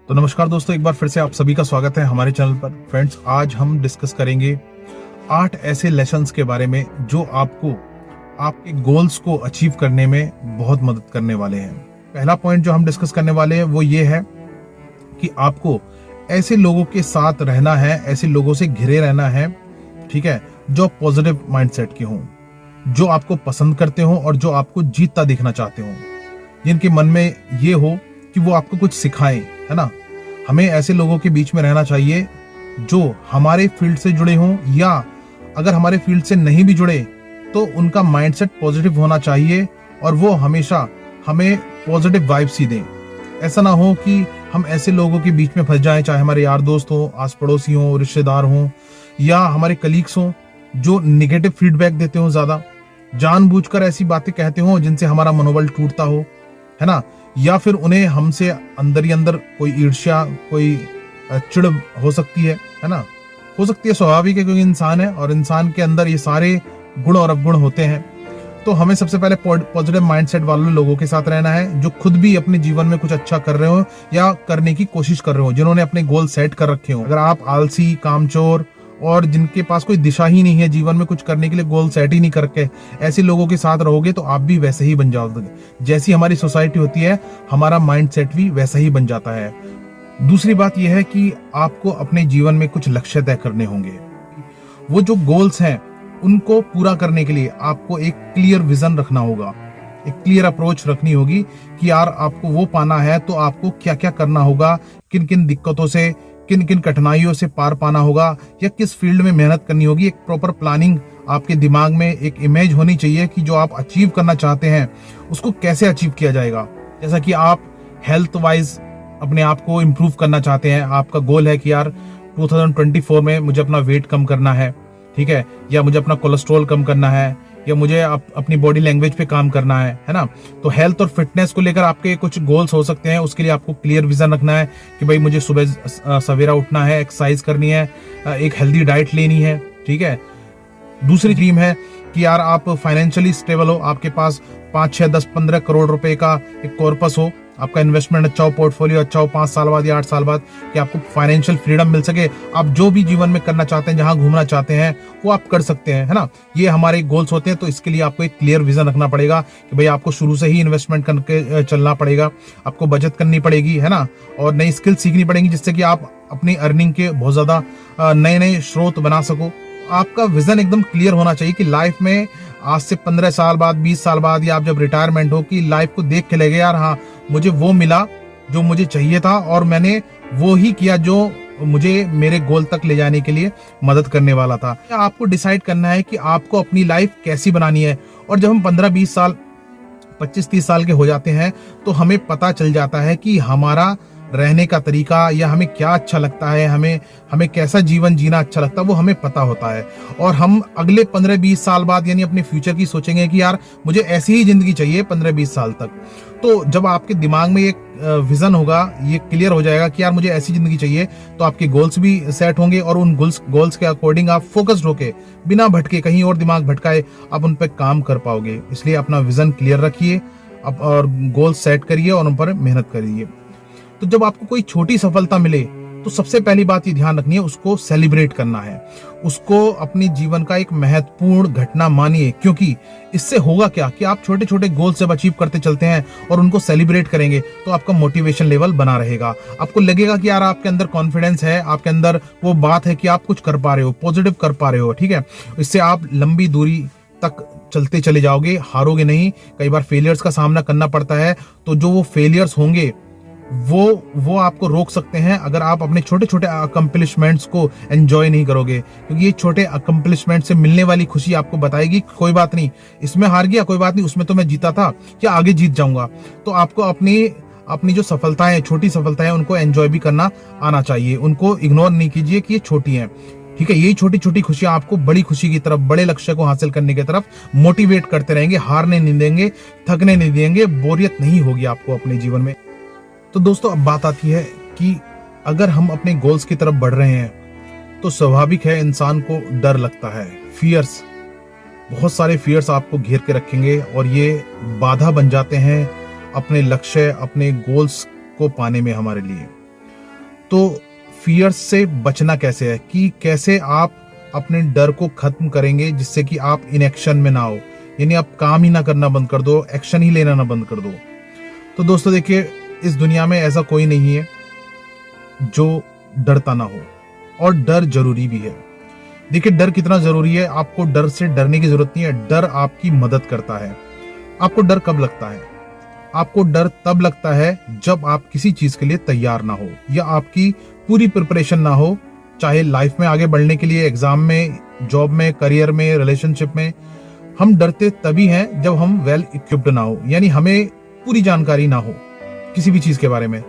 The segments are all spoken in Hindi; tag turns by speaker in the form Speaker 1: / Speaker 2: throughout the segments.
Speaker 1: तो नमस्कार दोस्तों, एक बार फिर से आप सभी का स्वागत है हमारे चैनल पर। फ्रेंड्स, आज हम डिस्कस करेंगे 8 ऐसे लेसन्स के बारे में जो आपको आपके गोल्स को अचीव करने में बहुत मदद करने वाले हैं। पहला पॉइंट जो हम डिस्कस करने वाले हैं वो ये है कि आपको ऐसे लोगों के साथ रहना है, ऐसे लोगों से घिरे रहना है, ठीक है, जो पॉजिटिव माइंडसेट के हों, जो आपको पसंद करते हो और जो आपको जीतता देखना चाहते हो, जिनके मन में ये हो कि वो आपको कुछ सिखाएं, है ना। हमें ऐसे लोगों के बीच में रहना चाहिए जो हमारे फील्ड से जुड़े हों, या अगर हमारे फील्ड से नहीं भी जुड़े तो उनका माइंडसेट पॉजिटिव होना चाहिए और वो हमेशा हमें पॉजिटिव वाइब्स ही दें। ऐसा ना हो कि हम ऐसे लोगों के बीच में फंस जाएं, चाहे हमारे यार दोस्त हो, आस पड़ोसी हो, रिश्तेदार हो, या हमारे कलीग्स हो, जो निगेटिव फीडबैक देते हो, ज्यादा जानबूझकर ऐसी बातें कहते हो जिनसे हमारा मनोबल टूटता हो, है ना, या फिर उन्हें हमसे अंदर ही अंदर कोई ईर्ष्या, कोई चिढ़ हो सकती है ना। हो सकती है, स्वाभाविक है, क्योंकि इंसान है और इंसान के अंदर ये सारे गुण और अवगुण होते हैं। तो हमें सबसे पहले पॉजिटिव माइंडसेट वाले लोगों के साथ रहना है, जो खुद भी अपने जीवन में कुछ अच्छा कर रहे हो या करने की कोशिश कर रहे हो, जिन्होंने अपने गोल सेट कर रखे हो। अगर आप आलसी, कामचोर और जिनके पास कोई दिशा ही नहीं है जीवन में कुछ करने के लिए, गोल सेट ही नहीं करके ऐसे लोगों के साथ रहोगे तो आप भी वैसे ही बन जाओगे। जैसी हमारी सोसाइटी होती है, हमारा माइंडसेट भी वैसा ही बन जाता है। दूसरी बात यह है कि आपको अपने जीवन में कुछ लक्ष्य तय करने होंगे। वो जो गोल्स हैं उनको पूरा करने के लिए आपको एक क्लियर विजन रखना होगा, एक क्लियर अप्रोच रखनी होगी कि यार आपको वो पाना है तो आपको क्या क्या करना होगा, किन किन दिक्कतों से, किन किन कठिनाइयों से पार पाना होगा, या किस फील्ड में मेहनत करनी होगी। एक प्रॉपर प्लानिंग आपके दिमाग में, एक इमेज होनी चाहिए कि जो आप अचीव करना चाहते हैं उसको कैसे अचीव किया जाएगा। जैसा कि आप हेल्थ वाइज अपने आप को इम्प्रूव करना चाहते हैं, आपका गोल है कि यार 2024 में मुझे अपना वेट कम करना है, ठीक है, या मुझे अपना कोलेस्ट्रॉल कम करना है, या मुझे अपनी बॉडी लैंग्वेज पे काम करना है ना। तो हेल्थ और फिटनेस को लेकर आपके कुछ गोल्स हो सकते हैं। उसके लिए आपको क्लियर विजन रखना है कि भाई मुझे सुबह सवेरा उठना है, एक्सरसाइज करनी है, एक हेल्दी डाइट लेनी है, ठीक है। दूसरी ड्रीम है कि यार आप फाइनेंशियली स्टेबल हो, आपके पास 5, 6, 10, 15 करोड़ रुपए का एक कॉर्पस हो, आपका इन्वेस्टमेंट अच्छा हो, पोर्टफोलियो अच्छा हो, 5 साल बाद या 8 साल बाद, कि आपको फाइनेंशियल फ्रीडम मिल सके। आप जो भी जीवन में करना चाहते हैं, जहां घूमना चाहते हैं, वो आप कर सकते हैं, है ना। ये हमारे गोल्स होते हैं। तो इसके लिए आपको एक क्लियर विजन रखना पड़ेगा कि भाई आपको शुरू से ही इन्वेस्टमेंट करके चलना पड़ेगा, आपको बचत करनी पड़ेगी, है ना, और नई स्किल सीखनी पड़ेगी जिससे कि आप अपनी अर्निंग के बहुत ज्यादा नए नए स्रोत बना सको। आपका विजन एकदम क्लियर होना चाहिए कि लाइफ में आज से 15 साल बाद, 20 साल बाद, या आप जब रिटायरमेंट हो, कि लाइफ को देख के लगे यार हाँ मुझे वो मिला जो मुझे चाहिए था और मैंने वो ही किया जो मुझे मेरे गोल तक ले जाने के लिए मदद करने वाला था। आपको डिसाइड करना है कि आपको अपनी लाइफ कैसी बनानी है। और जब हम 15-20 साल, 25-30 साल के हो जाते हैं तो हमें पता चल जाता है कि हमारा रहने का तरीका या हमें क्या अच्छा लगता है, हमें कैसा जीवन जीना अच्छा लगता है, वो हमें पता होता है। और हम अगले 15-20 साल बाद यानी अपने फ्यूचर की सोचेंगे कि यार मुझे ऐसी ही जिंदगी चाहिए 15-20 साल तक। तो जब आपके दिमाग में एक विजन होगा, ये क्लियर हो जाएगा कि यार मुझे ऐसी जिंदगी चाहिए, तो आपके गोल्स भी सेट होंगे और उन गोल्स के अकॉर्डिंग आप फोकस्ड होके, बिना भटके, कहीं और दिमाग भटकाए, आप उन पर काम कर पाओगे। इसलिए अपना विजन क्लियर रखिए और गोल्स सेट करिए और उन पर मेहनत करिए। तो जब आपको कोई छोटी सफलता मिले तो सबसे पहली बात ये ध्यान रखनी है, उसको सेलिब्रेट करना है, उसको अपनी जीवन का एक महत्वपूर्ण घटना मानिए। क्योंकि इससे होगा क्या कि आप छोटे छोटे गोल्स जब अचीव करते चलते हैं और उनको सेलिब्रेट करेंगे तो आपका मोटिवेशन लेवल बना रहेगा। आपको लगेगा कि यार आपके अंदर कॉन्फिडेंस है, आपके अंदर वो बात है कि आप कुछ कर पा रहे हो, पॉजिटिव कर पा रहे हो, ठीक है। इससे आप लंबी दूरी तक चलते चले जाओगे, हारोगे नहीं। कई बार फेलियर्स का सामना करना पड़ता है, तो जो वो फेलियर्स होंगे वो आपको रोक सकते हैं अगर आप अपने छोटे छोटे अकम्पलिशमेंट्स को एंजॉय नहीं करोगे। क्योंकि ये छोटे अकम्पलिशमेंट से मिलने वाली खुशी आपको बताएगी कोई बात नहीं, इसमें हार गया कोई बात नहीं, उसमें तो मैं जीता था, क्या आगे जीत जाऊंगा। तो आपको अपनी जो सफलताएं, छोटी सफलताएं, उनको एंजॉय भी करना आना चाहिए। उनको इग्नोर नहीं कीजिए कि ये छोटी हैं, ठीक है। यही छोटी छोटी खुशियां आपको बड़ी खुशी की तरफ, बड़े लक्ष्य को हासिल करने की तरफ मोटिवेट करते रहेंगे। हारने नहीं देंगे, थकने नहीं देंगे, बोरियत नहीं होगी आपको अपने जीवन में। तो दोस्तों, अब बात आती है कि अगर हम अपने गोल्स की तरफ बढ़ रहे हैं तो स्वाभाविक है इंसान को डर लगता है, फियर्स, बहुत सारे फियर्स आपको घेर के रखेंगे और ये बाधा बन जाते हैं अपने लक्ष्य, अपने गोल्स को पाने में हमारे लिए। तो फियर से बचना कैसे है, कि कैसे आप अपने डर को खत्म करेंगे जिससे कि आप इनएक्शन में ना हो, यानी आप काम ही ना करना बंद कर दो, एक्शन ही लेना ना बंद कर दो। तो दोस्तों देखिए, इस दुनिया में ऐसा कोई नहीं है जो डरता ना हो, और डर जरूरी भी है। देखिए डर कितना जरूरी है, आपको डर से डरने की जरूरत नहीं है, डर आपकी मदद करता है। आपको डर कब लगता है? आपको डर तब लगता है जब आप किसी चीज के लिए तैयार ना हो, या आपकी पूरी प्रिपरेशन ना हो, चाहे लाइफ में आगे बढ़ने के लिए, एग्जाम में, जॉब में, करियर में, रिलेशनशिप में। हम डरते तभी हैं जब हम वेल इक्विप्ड ना हो, यानी हमें पूरी जानकारी ना हो किसी भी चीज के बारे में।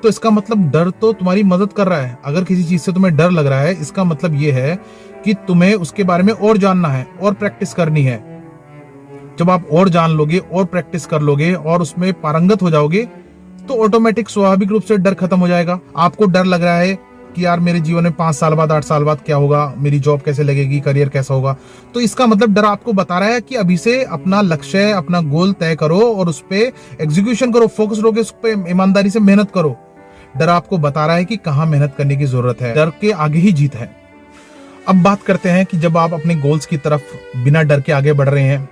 Speaker 1: तो इसका मतलब डर तो तुम्हारी मदद कर रहा है। अगर किसी चीज से तुम्हें डर लग रहा है, इसका मतलब ये है कि तुम्हें उसके बारे में और जानना है और प्रैक्टिस करनी है। जब आप और जान लोगे और प्रैक्टिस कर लोगे और उसमें पारंगत हो जाओगे, तो ऑटोमेटिक स्वाभाविक रूप से डर खत्म हो जाएगा। आपको डर लग रहा है कि यार मेरे जीवन में 5 साल बाद, 8 साल बाद क्या होगा, मेरी जॉब कैसे लगेगी, करियर कैसा होगा, तो इसका मतलब डर आपको बता रहा है कि अभी से अपना लक्ष्य, अपना गोल तय करो और उस पर एग्जीक्यूशन करो, फोकस रहोगे, उस पर ईमानदारी से मेहनत करो। डर आपको बता रहा है कि कहाँ मेहनत करने की जरूरत है। डर के आगे ही जीत है। अब बात करते हैं कि जब आप अपने गोल्स की तरफ बिना डर के आगे बढ़ रहे हैं,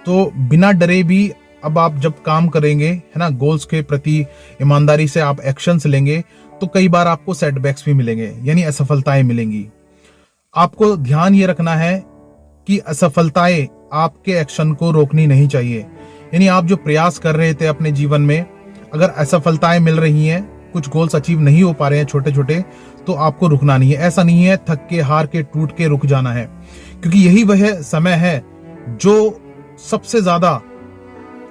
Speaker 1: तो बिना डरे भी अब आप जब काम करेंगे, है ना, गोल्स के प्रति ईमानदारी से आप एक्शंस लेंगे, तो कई बार आपको सेटबैक्स भी मिलेंगे, यानी असफलताएं मिलेंगी। आपको ध्यान ये रखना है कि असफलताएं आपके एक्शन को रोकनी नहीं चाहिए। यानी आप जो प्रयास कर रहे थे अपने जीवन में, अगर असफलताएं मिल रही हैं, कुछ गोल्स अचीव नहीं हो पा रहे हैं छोटे छोटे, तो आपको रुकना नहीं है। ऐसा नहीं है थक के, हार के, टूट के रुक जाना है, क्योंकि यही वह समय है जो सबसे ज्यादा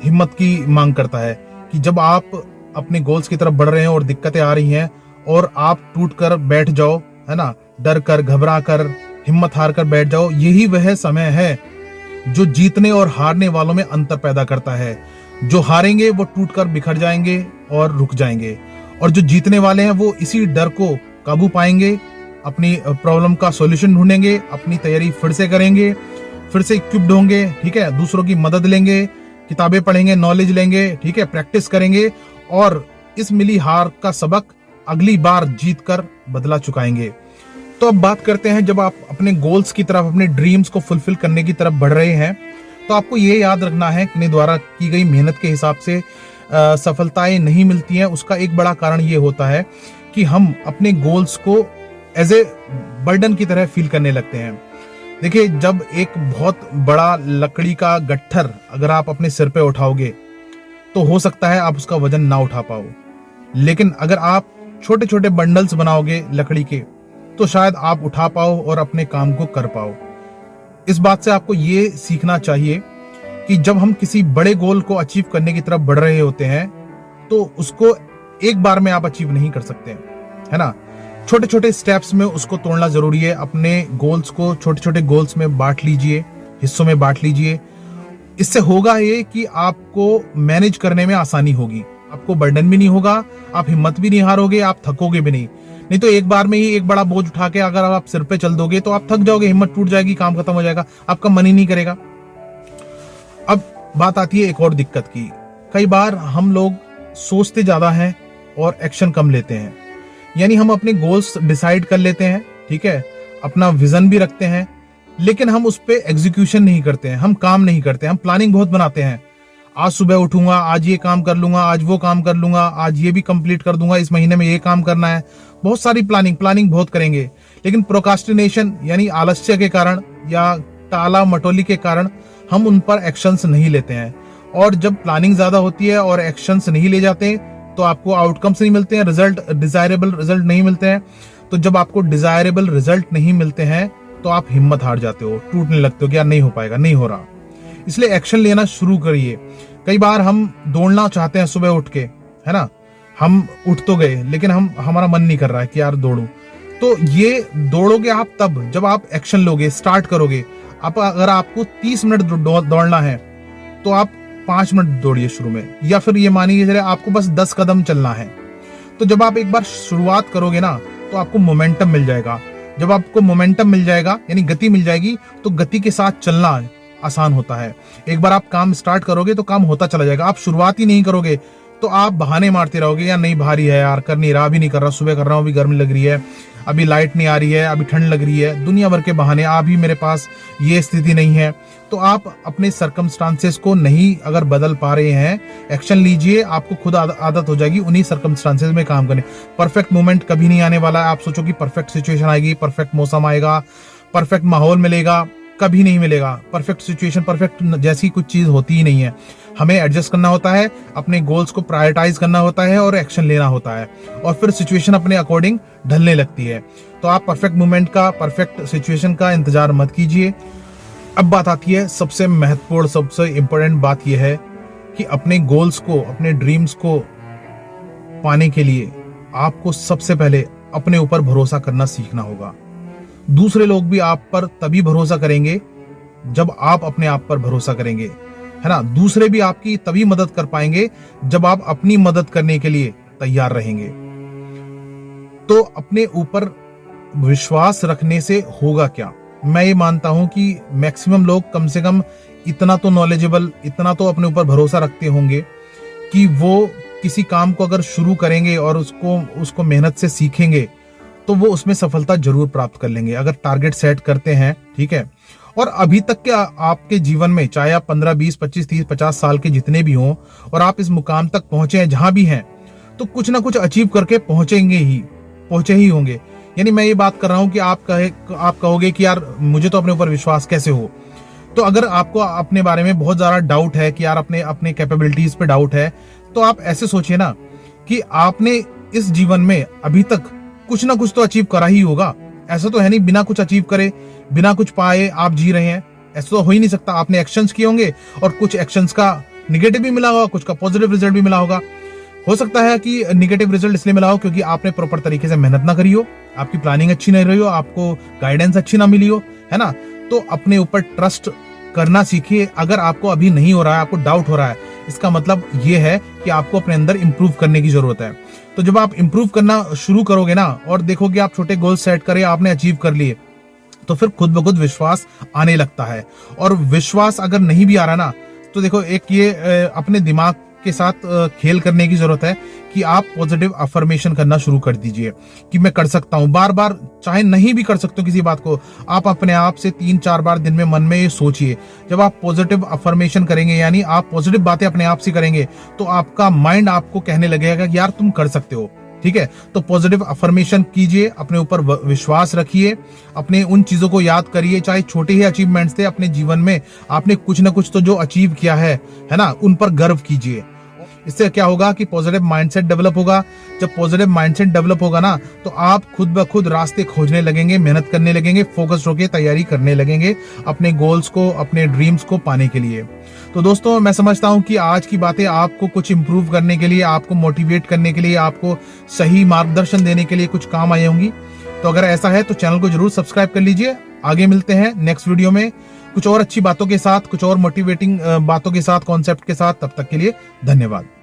Speaker 1: हिम्मत की मांग करता है। कि जब आप अपने गोल्स की तरफ बढ़ रहे हैं और दिक्कतें आ रही हैं और आप टूट कर बैठ जाओ, है ना, डर कर, घबरा कर, हिम्मत हार कर बैठ जाओ, यही वह समय है जो जीतने और हारने वालों में अंतर पैदा करता है। जो हारेंगे वो टूट कर बिखर जाएंगे और रुक जाएंगे, और जो जीतने वाले हैं वो इसी डर को काबू पाएंगे, अपनी प्रॉब्लम का सॉल्यूशन ढूंढेंगे, अपनी तैयारी फिर से करेंगे, फिर से इक्विप्ड होंगे, ठीक है, दूसरों की मदद लेंगे, किताबें पढ़ेंगे, नॉलेज लेंगे, ठीक है, प्रैक्टिस करेंगे, और इस मिली हार का सबक अगली बार जीत कर बदला चुकाएंगे। तो अब बात करते हैं, जब आप अपने गोल्स की तरफ, अपने ड्रीम्स को फुलफिल करने की तरफ बढ़ रहे हैं, तो आपको ये याद रखना है कि अपने द्वारा की गई मेहनत के हिसाब से सफलताएं नहीं मिलती हैं। उसका एक बड़ा कारण ये होता है कि हम अपने गोल्स को एज ए बर्डन की तरह फील करने लगते हैं। देखिए, जब एक बहुत बड़ा लकड़ी का गट्ठर अगर आप अपने सिर पे उठाओगे, तो हो सकता है आप उसका वजन ना उठा पाओ, लेकिन अगर आप छोटे छोटे बंडल्स बनाओगे लकड़ी के, तो शायद आप उठा पाओ और अपने काम को कर पाओ। इस बात से आपको ये सीखना चाहिए कि जब हम किसी बड़े गोल को अचीव करने की तरफ बढ़ रहे होते हैं, तो उसको एक बार में आप अचीव नहीं कर सकते, है ना। छोटे छोटे स्टेप्स में उसको तोड़ना जरूरी है। अपने गोल्स को छोटे छोटे गोल्स में बांट लीजिए, हिस्सों में बांट लीजिए। इससे होगा ये कि आपको मैनेज करने में आसानी होगी, आपको बर्डन भी नहीं होगा, आप हिम्मत भी नहीं हारोगे, आप थकोगे भी नहीं तो एक बार में ही एक बड़ा बोझ उठा के अगर आप सिर पे चल दोगे तो आप थक जाओगे, हिम्मत टूट जाएगी, काम खत्म हो जाएगा, आपका मन ही नहीं करेगा। अब बात आती है एक और दिक्कत की। कई बार हम लोग सोचते ज्यादा हैं और एक्शन कम लेते हैं। यानी हम अपने गोल्स डिसाइड कर लेते हैं, ठीक है, अपना विजन भी रखते हैं, लेकिन हम उस पे एग्जीक्यूशन नहीं करते हैं, हम काम नहीं करते हैं। हम प्लानिंग बहुत बनाते हैं, आज सुबह उठूंगा, आज ये काम कर लूंगा, आज वो काम कर लूंगा, आज ये भी कंप्लीट कर दूंगा, इस महीने में ये काम करना है। बहुत सारी प्लानिंग बहुत करेंगे, लेकिन प्रोकास्टिनेशन यानी आलस्य के कारण या टाला मटोली के कारण हम उन पर एक्शंस नहीं लेते हैं। और जब प्लानिंग ज्यादा होती है और एक्शंस नहीं ले जाते, तो आपको आउटकम्स नहीं मिलते हैं, रिजल्ट, डिजायरेबल रिजल्ट नहीं मिलते हैं। तो जब आपको डिजायरेबल रिजल्ट नहीं मिलते हैं, तो आप हिम्मत हार जाते हो, टूटने लगते हो कि यार नहीं हो पाएगा, नहीं हो रहा। इसलिए एक्शन लेना शुरू करिए। कई बार हम दौड़ना चाहते हैं सुबह उठ के, है ना, हम उठ तो गए, लेकिन हमारा मन नहीं कर रहा है कि यार दौड़ूं। तो ये दौड़ोगे आप तब जब आप एक्शन लोगे, स्टार्ट करोगे। आप अगर आपको 30 मिनट दौड़ना है, तो आप 5 मिनट दौड़िए शुरू में, या फिर ये मानिए चले आपको बस 10 कदम चलना है। तो जब आप एक बार शुरुआत करोगे ना, तो आपको मोमेंटम मिल जाएगा। जब आपको मोमेंटम मिल जाएगा यानी गति मिल जाएगी, तो गति के साथ चलना आसान होता है। एक बार आप काम स्टार्ट करोगे तो काम होता चला जाएगा। आप शुरुआत ही नहीं करोगे तो आप बहाने मारते रहोगे, या नहीं भारी है यार, कर नहीं रहा, अभी नहीं कर रहा, सुबह कर रहा हूँ, अभी गर्मी लग रही है, अभी लाइट नहीं आ रही है, अभी ठंड लग रही है, दुनिया भर के बहाने, अभी मेरे पास ये स्थिति नहीं है। तो आप अपने सर्कमस्टांसेस को नहीं अगर बदल पा रहे हैं, एक्शन लीजिए, आपको खुद आदत हो जाएगी उन्हीं सर्कमस्टांसेस में काम करने। परफेक्ट मोमेंट कभी नहीं आने वाला है। आप सोचो कि परफेक्ट सिचुएशन आएगी, परफेक्ट मौसम आएगा, परफेक्ट माहौल मिलेगा, कभी नहीं मिलेगा। परफेक्ट सिचुएशन, परफेक्ट जैसी कुछ चीज होती ही नहीं है। हमें एडजस्ट करना होता है, अपने गोल्स को प्रायोरिटाइज करना होता है और एक्शन लेना होता है, और फिर सिचुएशन अपने अकॉर्डिंग ढलने लगती है। तो आप परफेक्ट मोमेंट का, परफेक्ट सिचुएशन का इंतजार मत कीजिए। अब बात आती है सबसे महत्वपूर्ण, सबसे इंपॉर्टेंट बात यह है कि अपने गोल्स को, अपने ड्रीम्स को पाने के लिए आपको सबसे पहले अपने ऊपर भरोसा करना सीखना होगा। दूसरे लोग भी आप पर तभी भरोसा करेंगे जब आप अपने आप पर भरोसा करेंगे, है ना। दूसरे भी आपकी तभी मदद कर पाएंगे जब आप अपनी मदद करने के लिए तैयार रहेंगे। तो अपने ऊपर विश्वास रखने से होगा क्या? मैं ये मानता हूं कि मैक्सिमम लोग कम से कम इतना तो नॉलेजेबल, इतना तो अपने ऊपर भरोसा रखते होंगे कि वो किसी काम को अगर शुरू करेंगे और उसको मेहनत से सीखेंगे तो वो उसमें सफलता जरूर प्राप्त कर लेंगे, अगर टारगेट सेट करते हैं, ठीक है। और अभी तक के आपके जीवन में, चाहे आप 15, 20, 25, 30, 50 साल के जितने भी हों, और आप इस मुकाम तक पहुंचे हैं जहां भी हैं, तो कुछ ना कुछ अचीव करके पहुंचे ही होंगे। यानी मैं ये बात कर रहा हूं कि आप कहोगे कि यार मुझे तो अपने ऊपर विश्वास कैसे हो। तो अगर आपको अपने बारे में बहुत ज्यादा डाउट है कि यार अपने कैपेबिलिटीज पे डाउट है, तो आप ऐसे सोचिए ना कि आपने इस जीवन में अभी तक कुछ ना कुछ तो अचीव करा ही होगा। ऐसा तो है नहीं बिना कुछ अचीव करे, बिना कुछ पाए आप जी रहे हैं, ऐसा तो हो ही नहीं सकता। आपने एक्शंस किए होंगे और कुछ एक्शंस का निगेटिव भी मिला होगा, कुछ का पॉजिटिव रिजल्ट भी मिला होगा। हो सकता है कि निगेटिव रिजल्ट इसलिए मिला हो क्योंकि आपने प्रॉपर तरीके से मेहनत ना करी हो, आपकी प्लानिंग अच्छी नहीं रही हो, आपको गाइडेंस अच्छी ना मिली हो, है ना। तो अपने ऊपर ट्रस्ट करना सीखिए। अगर आपको अभी नहीं हो रहा है, आपको डाउट हो रहा है, इसका मतलब ये है कि आपको अपने अंदर इंप्रूव करने की जरूरत है। तो जब आप इंप्रूव करना शुरू करोगे ना, और देखोगे आप छोटे गोल सेट करे, आपने अचीव कर लिए, तो फिर खुद ब खुद विश्वास आने लगता है। और विश्वास अगर नहीं भी आ रहा ना, तो देखो एक ये अपने दिमाग के साथ खेल करने की जरूरत है कि आप पॉजिटिव अफर्मेशन करना शुरू कर दीजिए कि मैं कर सकता हूं। बार बार, चाहे नहीं भी कर सकते हो किसी बात को, आप अपने आप से 3-4 बार दिन में मन में ये सोचिए। जब आप पॉजिटिव अफर्मेशन करेंगे, यानी आप पॉजिटिव बातें अपने आप से करेंगे, तो आपका माइंड आपको कहने लगेगा कि यार तुम कर सकते हो, ठीक है। तो पॉजिटिव अफर्मेशन कीजिए, अपने ऊपर विश्वास रखिए, अपने उन चीजों को याद करिए, चाहे छोटे ही अचीवमेंट्स थे अपने जीवन में, आपने कुछ ना कुछ तो जो अचीव किया है ना, उन पर गर्व कीजिए। इससे क्या होगा कि पॉजिटिव माइंडसेट डेवलप होगा। जब पॉजिटिव माइंडसेट डेवलप होगा ना, तो आप खुद ब खुद रास्ते खोजने लगेंगे, मेहनत करने लगेंगे, फोकस होकर तैयारी करने लगेंगे अपने गोल्स को, अपने ड्रीम्स को पाने के लिए। तो दोस्तों, मैं समझता हूं कि आज की बातें आपको कुछ इंप्रूव करने के लिए, आपको मोटिवेट करने के लिए, आपको सही मार्गदर्शन देने के लिए कुछ काम आई होंगी। तो अगर ऐसा है तो चैनल को जरूर सब्सक्राइब कर लीजिए। आगे मिलते हैं नेक्स्ट वीडियो में कुछ और अच्छी बातों के साथ, कुछ और मोटिवेटिंग बातों के साथ, कॉन्सेप्ट के साथ। तब तक के लिए धन्यवाद।